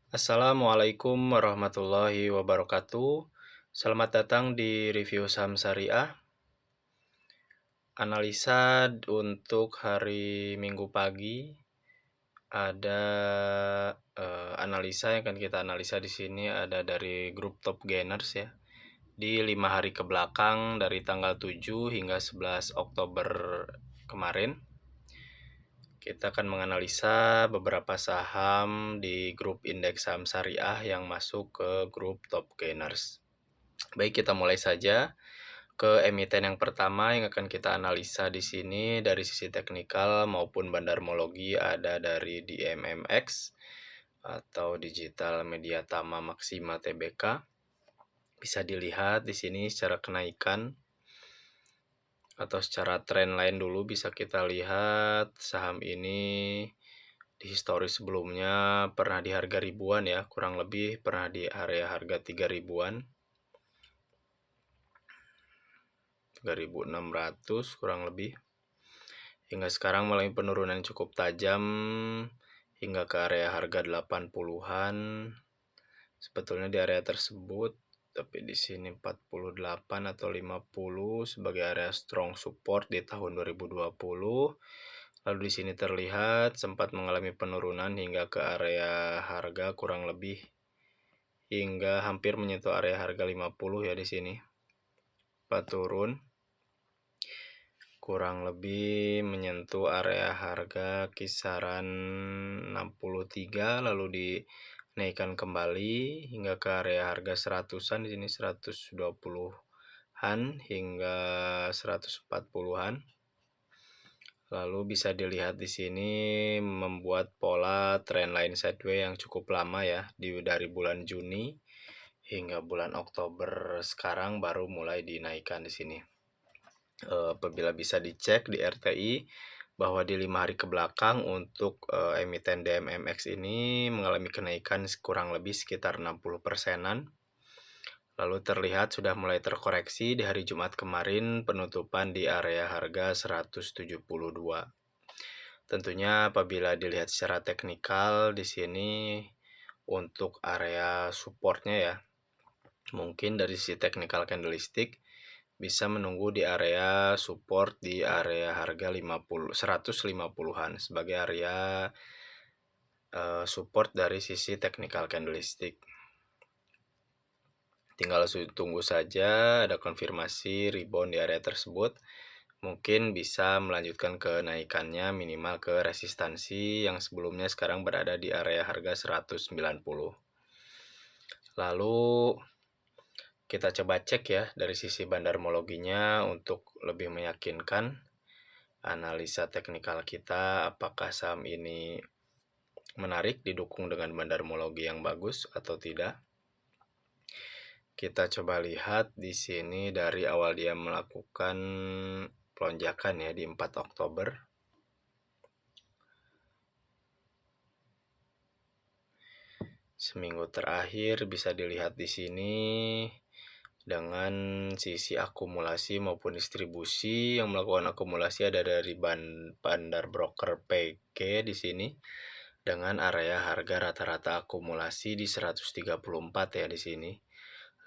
Assalamualaikum warahmatullahi wabarakatuh. Selamat datang di review saham syariah. Analisa untuk hari Minggu pagi ada analisa yang akan kita analisa di sini ada dari grup top gainers ya. Di 5 hari ke belakang dari tanggal 7 hingga 11 Oktober kemarin. Kita akan menganalisa beberapa saham di grup indeks saham syariah yang masuk ke grup top gainers. Baik, kita mulai saja ke emiten yang pertama yang akan kita analisa di sini dari sisi teknikal maupun bandarmologi ada dari DMMX atau Digital Media Tama Maxima Tbk. Bisa dilihat di sini secara kenaikan atau secara tren lain dulu bisa kita lihat saham ini di histori sebelumnya pernah di harga ribuan ya, kurang lebih pernah di area harga 3 ribuan. 3.600 kurang lebih. Hingga sekarang mengalami penurunan cukup tajam hingga ke area harga 80-an. Sebetulnya di area tersebut, tapi di sini 48 atau 50 sebagai area strong support di tahun 2020. Lalu di sini terlihat sempat mengalami penurunan hingga ke area harga kurang lebih hingga hampir menyentuh area harga 50 ya di sini. Turun kurang lebih menyentuh area harga kisaran 63 lalu dinaikkan kembali hingga ke area harga 100-an di sini 120-an hingga 140-an. Lalu bisa dilihat di sini membuat pola trend line sideways yang cukup lama ya dari bulan Juni hingga bulan Oktober sekarang baru mulai dinaikkan di sini. Apabila bisa dicek di RTI bahwa di 5 hari ke belakang untuk emiten DMMX ini mengalami kenaikan kurang lebih sekitar 60%-an. Lalu terlihat sudah mulai terkoreksi di hari Jumat kemarin penutupan di area harga 172. Tentunya apabila dilihat secara teknikal di sini untuk area supportnya ya, mungkin dari sisi technical candlestick bisa menunggu di area support di area harga 150-an sebagai area support dari sisi technical candlestick. Tinggal tunggu saja ada konfirmasi rebound di area tersebut. Mungkin bisa melanjutkan kenaikannya minimal ke resistansi yang sebelumnya sekarang berada di area harga 190. Lalu kita coba cek ya dari sisi bandarmologinya untuk lebih meyakinkan analisa teknikal kita apakah saham ini menarik didukung dengan bandarmologi yang bagus atau tidak. Kita coba lihat di sini dari awal dia melakukan pelonjakan ya di 4 Oktober. Seminggu terakhir bisa dilihat di sini dengan sisi akumulasi maupun distribusi yang melakukan akumulasi ada dari bandar broker PG di sini dengan area harga rata-rata akumulasi di 134 ya di sini.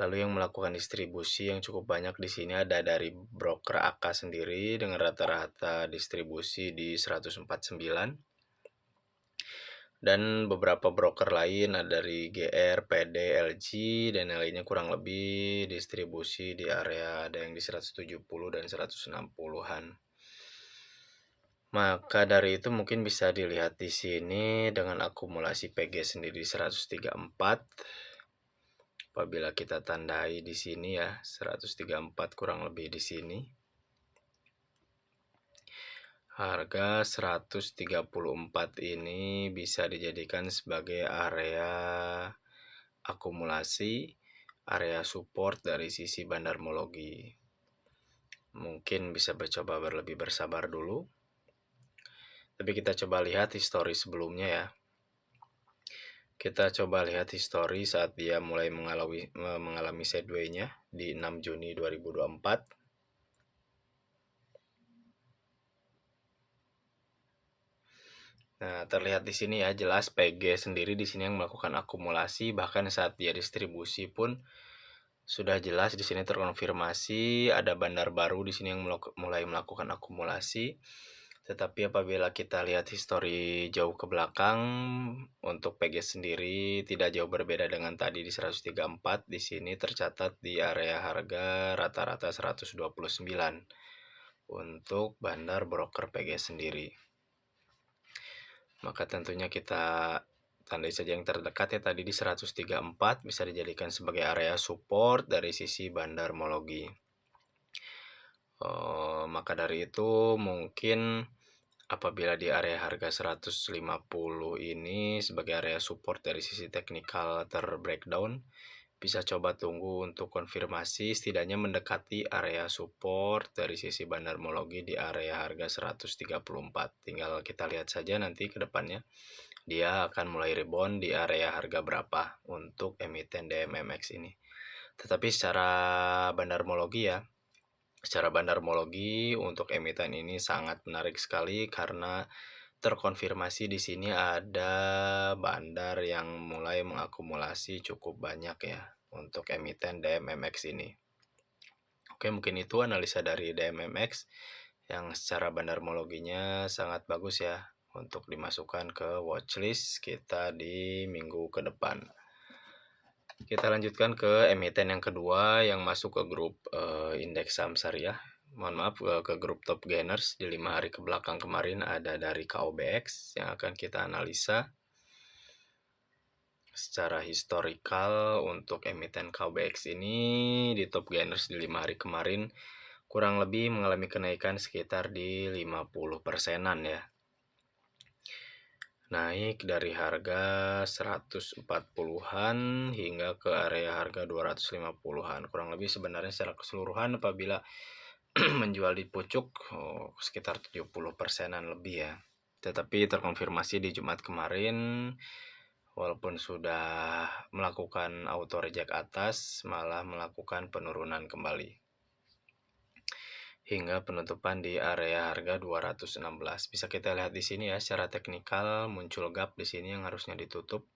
Lalu yang melakukan distribusi yang cukup banyak di sini ada dari broker AK sendiri dengan rata-rata distribusi di 149. Dan beberapa broker lain ada dari GR, PD, LG, dan yang lainnya kurang lebih distribusi di area ada yang di 170 dan 160-an. Maka dari itu mungkin bisa dilihat di sini dengan akumulasi PG sendiri 134. Apabila kita tandai di sini ya 134 kurang lebih di sini. Harga 134 ini bisa dijadikan sebagai area akumulasi, area support dari sisi bandarmologi. Mungkin bisa mencoba lebih bersabar dulu. Tapi kita coba lihat histori sebelumnya ya. Kita coba lihat histori saat dia mulai mengalami sideways-nya di 6 Juni 2024. Nah, terlihat di sini ya jelas PG sendiri di sini yang melakukan akumulasi, bahkan saat dia distribusi pun sudah jelas di sini terkonfirmasi ada bandar baru di sini yang mulai melakukan akumulasi. Tetapi apabila kita lihat histori jauh ke belakang, untuk PG sendiri tidak jauh berbeda dengan tadi di 134, di sini tercatat di area harga rata-rata 129 untuk bandar broker PG sendiri. Maka tentunya kita tandai saja yang terdekat ya tadi di 134 bisa dijadikan sebagai area support dari sisi bandarmologi. Maka dari itu mungkin apabila di area harga 150 ini sebagai area support dari sisi teknikal terbreakdown, bisa coba tunggu untuk konfirmasi setidaknya mendekati area support dari sisi bandarmologi di area harga 134. Tinggal kita lihat saja nanti ke depannya dia akan mulai rebound di area harga berapa untuk emiten DMMX ini. Tetapi secara bandarmologi untuk emiten ini sangat menarik sekali karena terkonfirmasi di sini ada bandar yang mulai mengakumulasi cukup banyak ya untuk emiten DMMX ini. Oke, mungkin itu analisa dari DMMX yang secara bandarmologinya sangat bagus ya untuk dimasukkan ke watchlist kita di minggu ke depan. Kita lanjutkan ke emiten yang kedua yang masuk ke grup indeks saham syariah. Mohon maaf ke grup top gainers di 5 hari ke belakang kemarin ada dari KOBX yang akan kita analisa. Secara historikal untuk emiten KOBX ini di top gainers di 5 hari kemarin kurang lebih mengalami kenaikan sekitar di 50%-an ya. Naik dari harga 140-an hingga ke area harga 250-an. Kurang lebih sebenarnya secara keseluruhan apabila menjual di pucuk sekitar 70%-an lebih ya. Tetapi terkonfirmasi di Jumat kemarin walaupun sudah melakukan auto reject atas malah melakukan penurunan kembali hingga penutupan di area harga 216. Bisa kita lihat di sini ya secara teknikal muncul gap di sini yang harusnya ditutup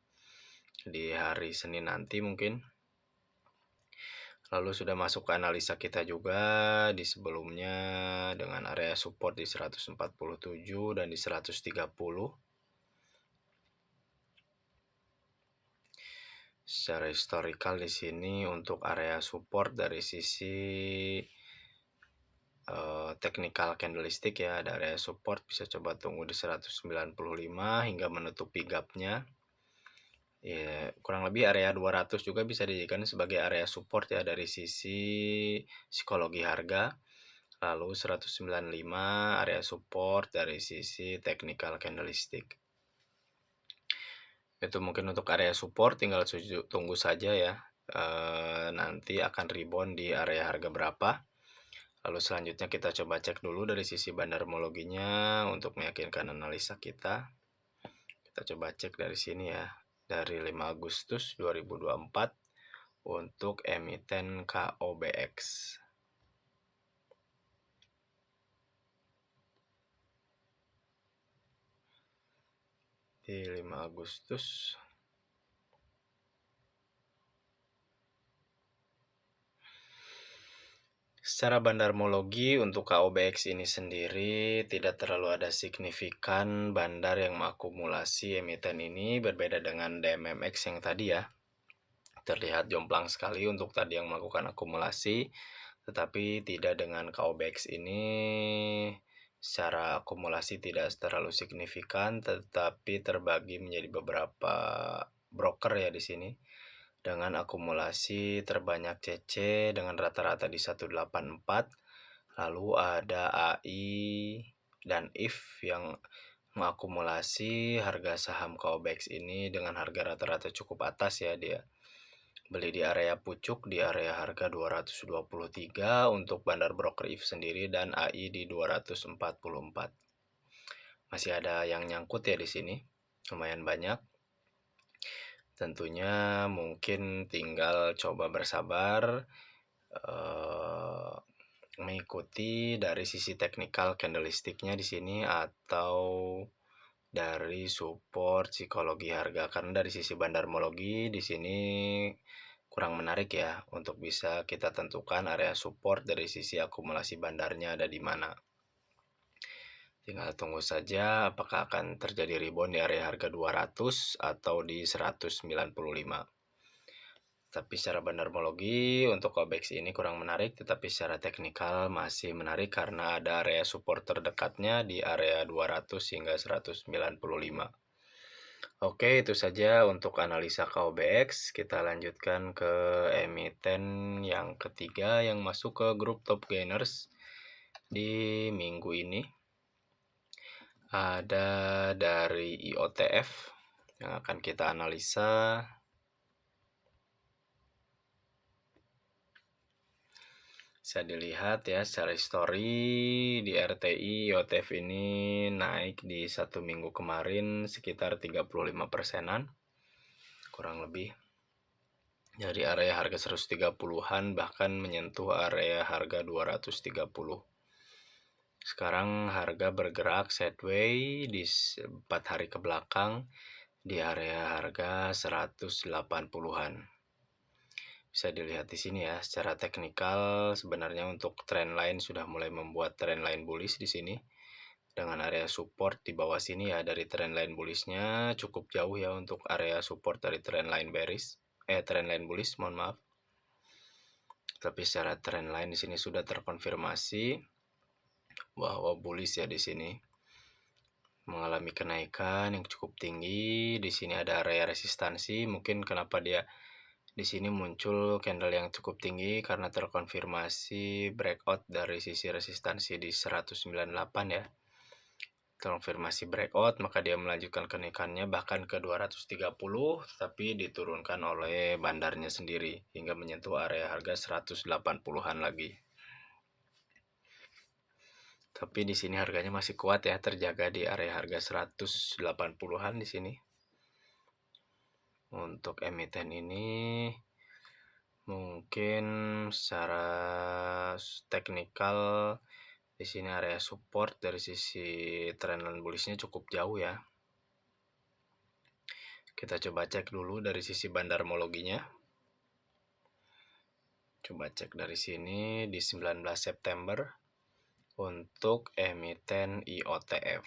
di hari Senin nanti mungkin. Lalu sudah masuk ke analisa kita juga di sebelumnya dengan area support di 147 dan di 130. Secara historikal di sini untuk area support dari sisi technical candlestick ya, ada area support bisa coba tunggu di 195 hingga menutupi gapnya. Ya, kurang lebih area 200 juga bisa dijadikan sebagai area support ya dari sisi psikologi harga. Lalu 195 area support dari sisi technical candlestick. Itu mungkin untuk area support tinggal tunggu saja ya. Nanti akan rebound di area harga berapa. Lalu selanjutnya kita coba cek dulu dari sisi bandarmologinya untuk meyakinkan analisa kita. Kita coba cek dari sini ya. Dari 5 Agustus 2024 untuk emiten KOBX. Di 5 Agustus secara bandarmologi untuk KOBX ini sendiri tidak terlalu ada signifikan bandar yang mengakumulasi emiten ini berbeda dengan DMMX yang tadi ya. Terlihat jomplang sekali untuk tadi yang melakukan akumulasi, tetapi tidak dengan KOBX ini secara akumulasi tidak terlalu signifikan, tetapi terbagi menjadi beberapa broker ya di sini dengan akumulasi terbanyak CC dengan rata-rata di 184. Lalu ada AI dan IF yang mengakumulasi harga saham KOBX ini dengan harga rata-rata cukup atas ya dia. Beli di area pucuk di area harga 223 untuk bandar broker IF sendiri dan AI di 244. Masih ada yang nyangkut ya di sini. Lumayan banyak. Tentunya mungkin tinggal coba bersabar mengikuti dari sisi technical candlestick-nya di sini atau dari support psikologi harga. Karena dari sisi bandarmologi di sini kurang menarik ya untuk bisa kita tentukan area support dari sisi akumulasi bandarnya ada di mana. Tinggal tunggu saja apakah akan terjadi rebound di area harga 200 atau di 195. Tapi secara bandarmologi untuk OBX ini kurang menarik, tetapi secara teknikal masih menarik karena ada area support terdekatnya di area 200 hingga 195. Oke, itu saja untuk analisa KOBX. Kita lanjutkan ke emiten yang ketiga yang masuk ke grup top gainers di minggu ini. Ada dari IOTF yang akan kita analisa. Bisa dilihat ya secara histori di RTI IOTF ini naik di 1 minggu kemarin sekitar 35%-an kurang lebih. Dari area harga 130-an bahkan menyentuh area harga 230. Sekarang harga bergerak sideways di 4 hari ke belakang di area harga 180-an. Bisa dilihat di sini ya, secara teknikal sebenarnya untuk trendline sudah mulai membuat trendline bullish di sini. Dengan area support di bawah sini ya, dari trendline bullishnya cukup jauh ya untuk area support dari trendline bearish. Trendline bullish, mohon maaf. Tapi secara trendline di sini sudah terkonfirmasi bahwa bullish ya di sini mengalami kenaikan yang cukup tinggi. Di sini ada area resistansi, mungkin kenapa dia di sini muncul candle yang cukup tinggi karena terkonfirmasi breakout dari sisi resistansi di 198 ya. Terkonfirmasi breakout, maka dia melanjutkan kenaikannya bahkan ke 230, tapi diturunkan oleh bandarnya sendiri hingga menyentuh area harga 180-an lagi. Tapi di sini harganya masih kuat ya, terjaga di area harga 180-an di sini. Untuk emiten ini mungkin secara teknikal di sini area support dari sisi trendline bullishnya cukup jauh ya. Kita coba cek dulu dari sisi bandarmologinya. Coba cek dari sini di 19 September untuk emiten IOTF.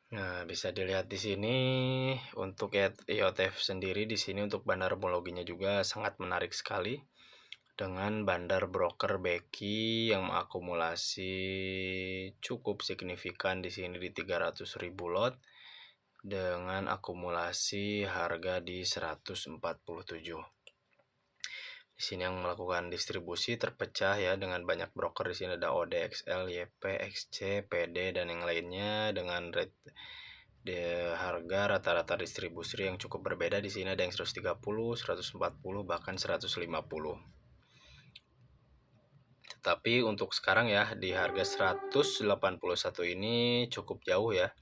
Nah, bisa dilihat di sini untuk IOTF sendiri di sini untuk bandarmologinya juga sangat menarik sekali dengan bandar broker Becky yang mengakumulasi cukup signifikan di sini di 300.000 lot dengan akumulasi harga di 147. Di sini yang melakukan distribusi terpecah ya dengan banyak broker. Di sini ada ODXL, YP, XC, PD dan yang lainnya dengan rate harga rata-rata distribusi yang cukup berbeda. Di sini ada yang 130, 140 bahkan 150. Tetapi untuk sekarang ya di harga 181 ini cukup jauh ya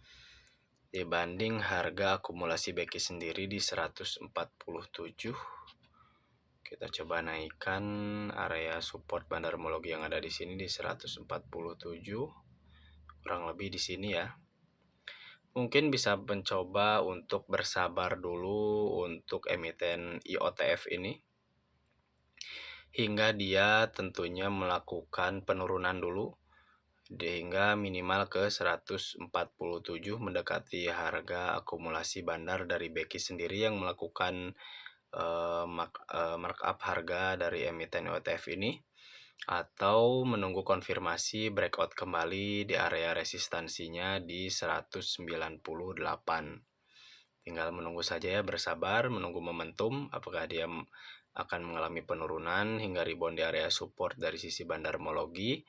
dibanding harga akumulasi Becky sendiri di 147. Kita coba naikkan area support bandarmologi yang ada di sini di 147. Kurang lebih di sini ya. Mungkin bisa mencoba untuk bersabar dulu untuk emiten IOTF ini hingga dia tentunya melakukan penurunan dulu hingga minimal ke 147 mendekati harga akumulasi bandar dari Becky sendiri yang melakukan markup harga dari emiten IOTF ini, atau menunggu konfirmasi breakout kembali di area resistansinya di 198. Tinggal menunggu saja ya, bersabar menunggu momentum apakah dia akan mengalami penurunan hingga rebound di area support dari sisi bandarmologi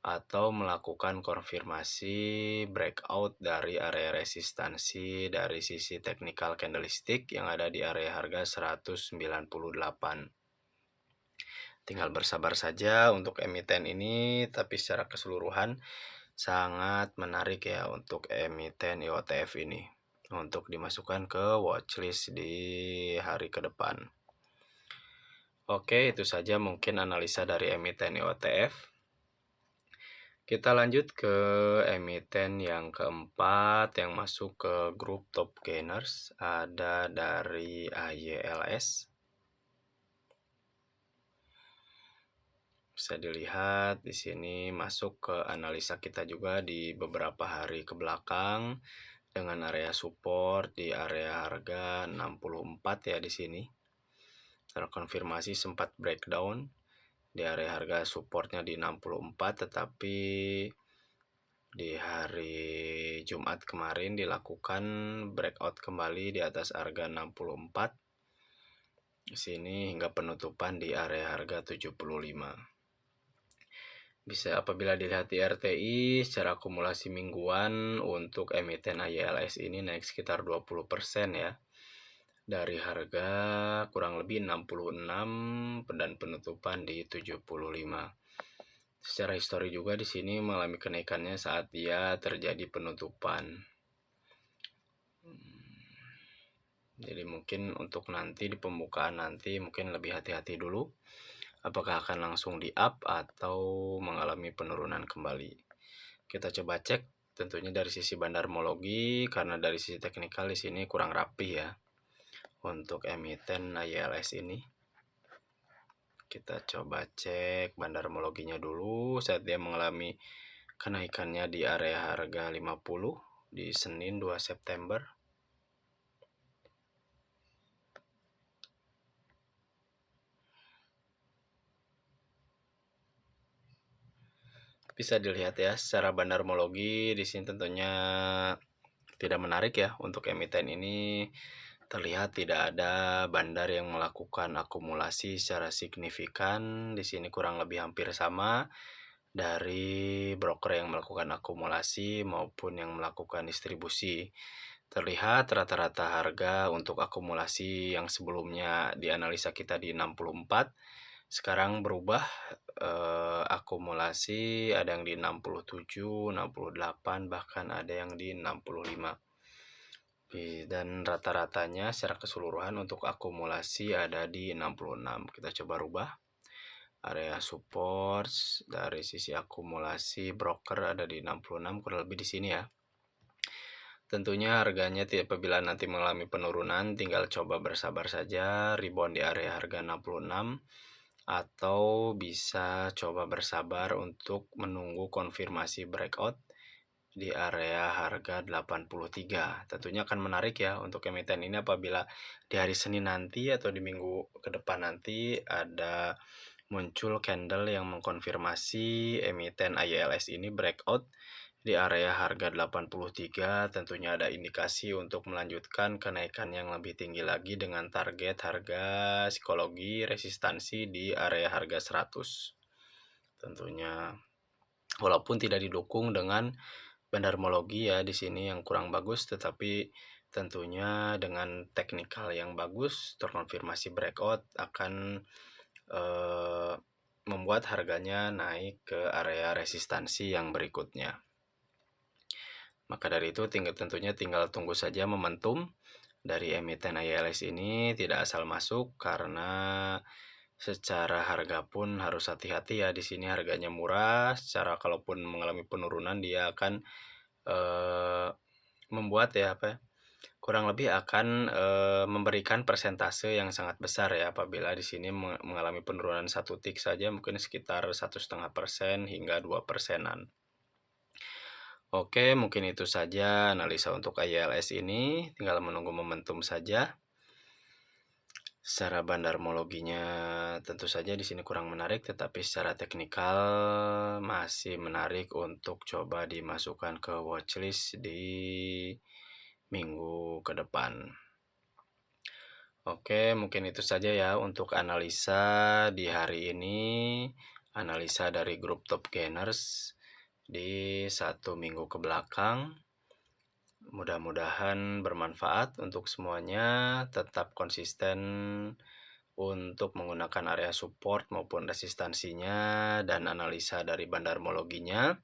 atau melakukan konfirmasi breakout dari area resistansi dari sisi technical candlestick yang ada di area harga 198. Tinggal bersabar saja untuk emiten ini, tapi secara keseluruhan sangat menarik ya untuk emiten IOTF ini. untuk dimasukkan ke watchlist di hari ke depan. Oke, itu saja mungkin analisa dari emiten IOTF. Kita lanjut ke emiten yang keempat yang masuk ke grup top gainers, ada dari AYLS. Bisa dilihat di sini masuk ke analisa kita juga di beberapa hari ke belakang dengan area support di area harga 64 ya di sini. Terkonfirmasi sempat breakdown di area harga supportnya di 64, tetapi di hari Jumat kemarin dilakukan breakout kembali di atas harga 64 di sini hingga penutupan di area harga 75. Bisa apabila dilihat di RTI secara akumulasi mingguan untuk emiten AYLS ini naik sekitar 20% ya. Dari harga kurang lebih 66 dan penutupan di 75. Secara histori juga di sini mengalami kenaikannya saat dia terjadi penutupan. Jadi mungkin untuk nanti di pembukaan nanti mungkin lebih hati-hati dulu. Apakah akan langsung di up atau mengalami penurunan kembali. Kita coba cek tentunya dari sisi bandarmologi karena dari sisi teknikal di sini kurang rapi ya untuk emiten AYLS ini. Kita coba cek bandarmologinya dulu saat dia mengalami kenaikannya di area harga 50 di Senin 2 September. Bisa dilihat ya secara bandarmologi di sini tentunya tidak menarik ya untuk emiten ini. Terlihat tidak ada bandar yang melakukan akumulasi secara signifikan. Di sini kurang lebih hampir sama dari broker yang melakukan akumulasi maupun yang melakukan distribusi. Terlihat rata-rata harga untuk akumulasi yang sebelumnya dianalisa kita di 64, sekarang berubah akumulasi ada yang di 67, 68, bahkan ada yang di 65. Dan rata-ratanya secara keseluruhan untuk akumulasi ada di 66. Kita coba rubah area support dari sisi akumulasi broker ada di 66, kurang lebih di sini ya. Tentunya harganya apabila nanti mengalami penurunan tinggal coba bersabar saja rebound di area harga 66 atau bisa coba bersabar untuk menunggu konfirmasi breakout di area harga 83. Tentunya akan menarik ya untuk emiten ini apabila di hari Senin nanti atau di minggu ke depan nanti ada muncul candle yang mengkonfirmasi emiten AYLS ini breakout di area harga 83. Tentunya ada indikasi untuk melanjutkan kenaikan yang lebih tinggi lagi dengan target harga psikologi resistansi di area harga 100. Tentunya walaupun tidak didukung dengan bandarmologi ya di sini yang kurang bagus, tetapi tentunya dengan teknikal yang bagus terkonfirmasi breakout akan membuat harganya naik ke area resistansi yang berikutnya. Maka dari itu tentunya tinggal tunggu saja momentum dari emiten AYLS ini, tidak asal masuk karena secara harga pun harus hati-hati ya. Di sini harganya murah, secara kalaupun mengalami penurunan dia akan membuat ya kurang lebih akan memberikan persentase yang sangat besar ya apabila di sini mengalami penurunan 1 tick saja mungkin sekitar 1,5% hingga 2%-an. Oke, mungkin itu saja analisa untuk AYLS ini, tinggal menunggu momentum saja. Secara bandarmologinya tentu saja di sini kurang menarik, tetapi secara teknikal masih menarik untuk coba dimasukkan ke watchlist di minggu ke depan. Oke, mungkin itu saja ya untuk analisa di hari ini, analisa dari grup top gainers di 1 minggu ke belakang. Mudah-mudahan bermanfaat untuk semuanya, tetap konsisten untuk menggunakan area support maupun resistansinya dan analisa dari bandarmologinya.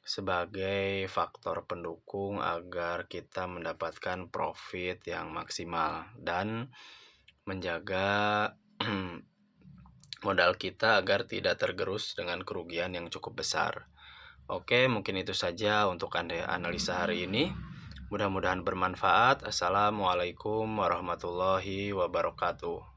sebagai faktor pendukung agar kita mendapatkan profit yang maksimal dan menjaga modal kita agar tidak tergerus dengan kerugian yang cukup besar. Oke, mungkin itu saja untuk analisa hari ini. Mudah-mudahan bermanfaat. Assalamualaikum warahmatullahi wabarakatuh.